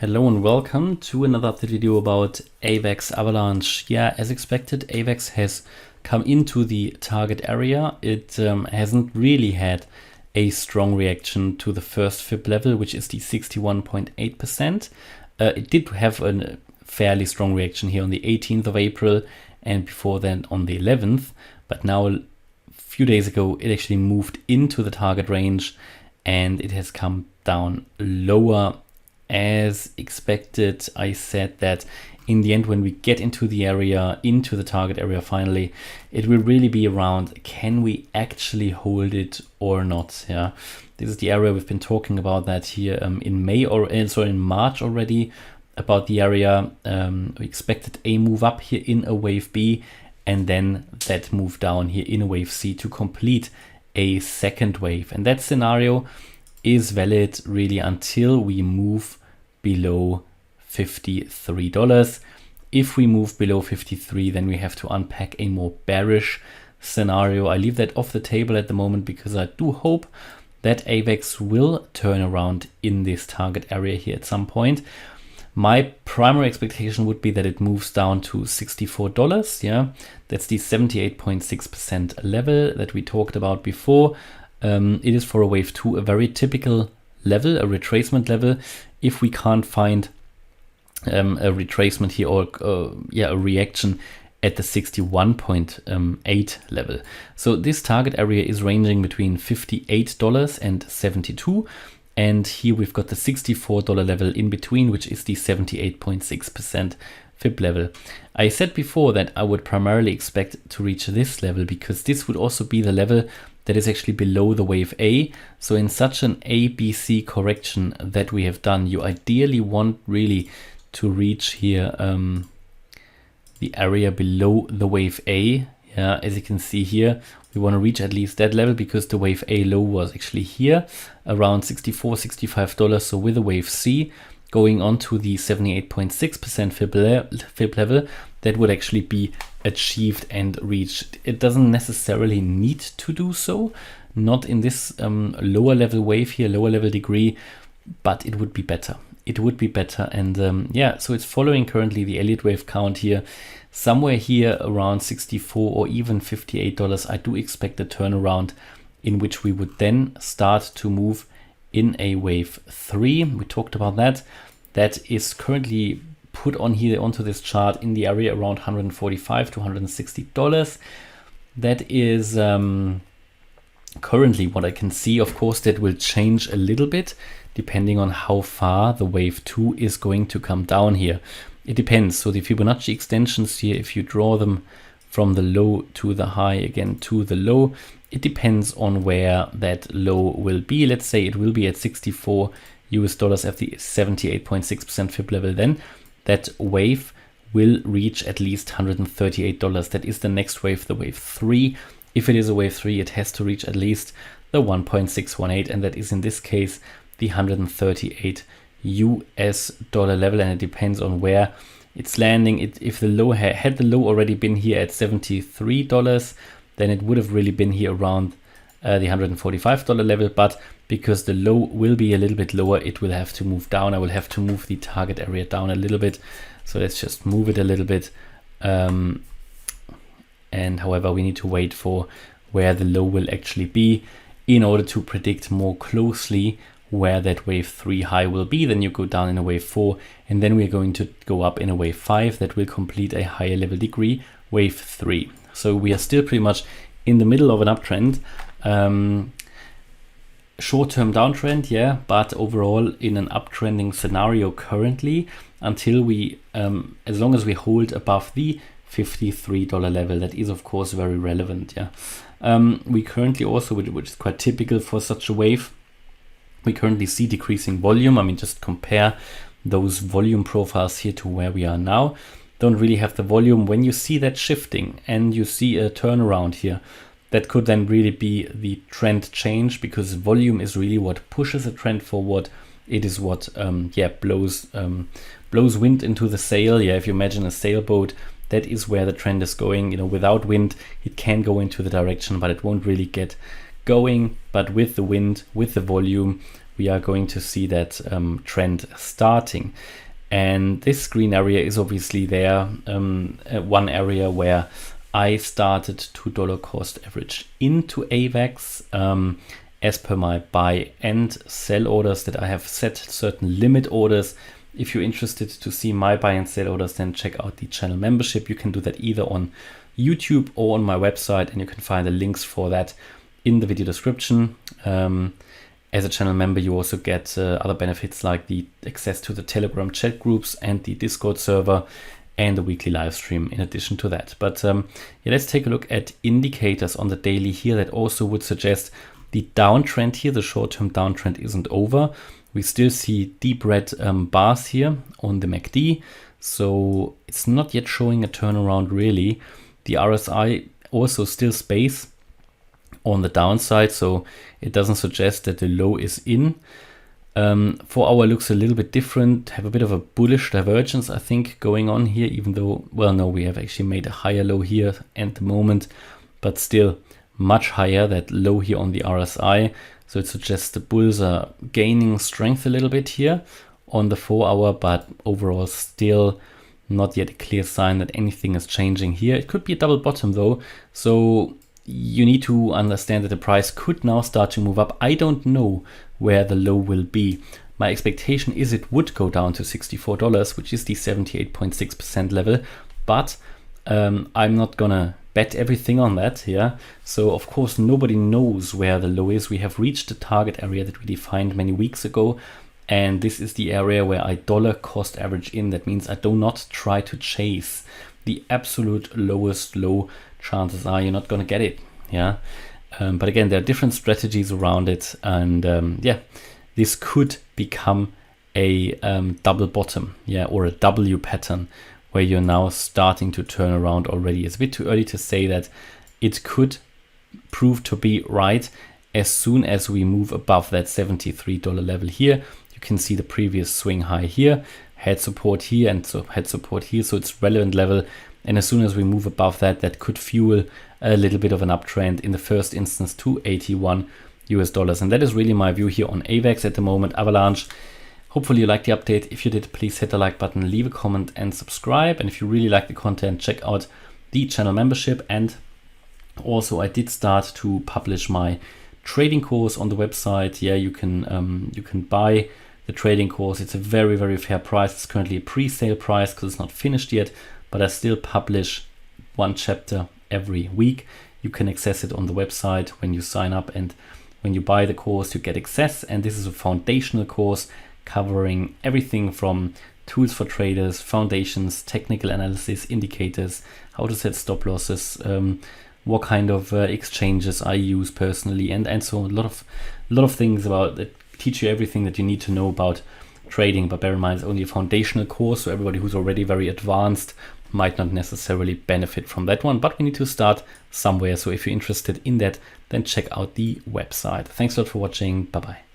Hello and welcome to another update video about AVAX Avalanche. Yeah, as expected, AVAX has come into the target area. It hasn't really had a strong reaction to the first fib level, which is the 61.8%. It did have a fairly strong reaction here on the 18th of April and before then on the 11th. But now, a few days ago, it actually moved into the target range and it has come down lower. As expected, I said that in the end, when we get into the area, into the target area finally, it will really be around, can we actually hold it or not? Yeah, this is the area we've been talking about that here in in March already, about the area. We expected a move up here in a wave B and then that move down here in a wave C to complete a second wave. And that scenario is valid really until we move below $53. If we move below 53, then we have to unpack a more bearish scenario. I leave that off the table at the moment because I do hope that AVAX will turn around in this target area here at some point. My primary expectation would be that it moves down to $64. Yeah, that's the 78.6% level that we talked about before. It is for a wave 2 a very typical level, a retracement level. If we can't find a retracement here or a reaction at the 61.8 level. So this target area is ranging between $58 and $72. And here we've got the $64 level in between, which is the 78.6% fib level. I said before that I would primarily expect to reach this level because this would also be the level that is actually below the wave A. So in such an ABC correction that we have done, you ideally want really to reach here the area below the wave A. Yeah, as you can see here, we want to reach at least that level because the wave A low was actually here around $64, $65. So with the wave C going on to the 78.6% fib level, that would actually be achieved and reached. It doesn't necessarily need to do so, not in this lower level wave here, lower level degree, but it would be better. It would be better. And yeah, so it's following currently the Elliott wave count here, somewhere here around $64 or even $58. I do expect a turnaround in which we would then start to move in a wave 3. We talked about that. That is currently put on here onto this chart in the area around $145 to $160. That is currently what I can see. Of course, that will change a little bit depending on how far the wave 2 is going to come down here. It depends. So the Fibonacci extensions here, if you draw them from the low to the high, again to the low, it depends on where that low will be. Let's say it will be at $64 at the 78.6% fib level. Then that wave will reach at least $138. That is the next wave, the wave 3. If it is a wave 3, it has to reach at least the 1.618, and that is in this case the $138 level, and it depends on where it's landing. If the low had the low already been here at $73, then it would have really been here around the $145 level, but because the low will be a little bit lower, it will have to move down. I will have to move the target area down a little bit. So let's just move it a little bit. And however, we need to wait for where the low will actually be in order to predict more closely where that wave 3 high will be. Then you go down in a wave 4, and then we're going to go up in a wave 5 that will complete a higher level degree, wave 3. So we are still pretty much in the middle of an uptrend. Short-term downtrend, yeah, but overall in an uptrending scenario currently until we, as long as we hold above the $53 level, that is of course very relevant, yeah. We currently also, which is quite typical for such a wave, we currently see decreasing volume. I mean, just compare those volume profiles here to where we are now. Don't really have the volume. When you see that shifting and you see a turnaround here, that could then really be the trend change, because volume is really what pushes a trend forward. It is what blows wind into the sail. Yeah, if you imagine a sailboat, that is where the trend is going. You know, without wind, it can go into the direction, but it won't really get going, but with the wind, with the volume, we are going to see that trend starting. And this green area is obviously there, one area where I started to dollar cost average into AVAX as per my buy and sell orders that I have set certain limit orders. If you're interested to see my buy and sell orders, then check out the channel membership. You can do that either on YouTube or on my website, and you can find the links for that in the video description. As a channel member, you also get other benefits like the access to the Telegram chat groups and the Discord server and the weekly live stream in addition to that. But yeah, let's take a look at indicators on the daily here that also would suggest the downtrend here, the short-term downtrend isn't over. We still see deep red bars here on the MACD. So it's not yet showing a turnaround really. The RSI also still space on the downside, so it doesn't suggest that the low is in. 4 hour looks a little bit different, have a bit of a bullish divergence I think going on here, even though, well, no, we have actually made a higher low here at the moment, but still much higher, that low here on the RSI. So it suggests the bulls are gaining strength a little bit here on the 4 hour, but overall still not yet a clear sign that anything is changing here. It could be a double bottom though, so you need to understand that the price could now start to move up. I don't know where the low will be. My expectation is it would go down to $64, which is the 78.6% level, but I'm not gonna bet everything on that. Yeah, so of course nobody knows where the low is. We have reached the target area that we defined many weeks ago, and this is the area where I dollar cost average in. That means I do not try to chase the absolute lowest low. Chances are you're not going to get it. Yeah, but again, there are different strategies around it, and yeah, this could become a double bottom, yeah, or a W pattern where you're now starting to turn around already. It's a bit too early to say that. It could prove to be right as soon as we move above that $73 level here. You can see the previous swing high here, had support here, and so had support here, so it's relevant level. And as soon as we move above that, that could fuel a little bit of an uptrend in the first instance to $81. And that is really my view here on AVAX at the moment, Avalanche. Hopefully you liked the update. If you did, please hit the like button, leave a comment and subscribe. And if you really like the content, check out the channel membership. And also I did start to publish my trading course on the website. Yeah, you can buy the trading course. It's a very, very fair price. It's currently a pre-sale price because it's not finished yet, but I still publish one chapter every week. You can access it on the website when you sign up, and when you buy the course, you get access. And this is a foundational course covering everything from tools for traders, foundations, technical analysis, indicators, how to set stop losses, what kind of exchanges I use personally, and so on. A lot of things about that teach you everything that you need to know about trading. But bear in mind, it's only a foundational course, so everybody who's already very advanced might not necessarily benefit from that one, but we need to start somewhere. So if you're interested in that, then check out the website. Thanks a lot for watching. Bye bye.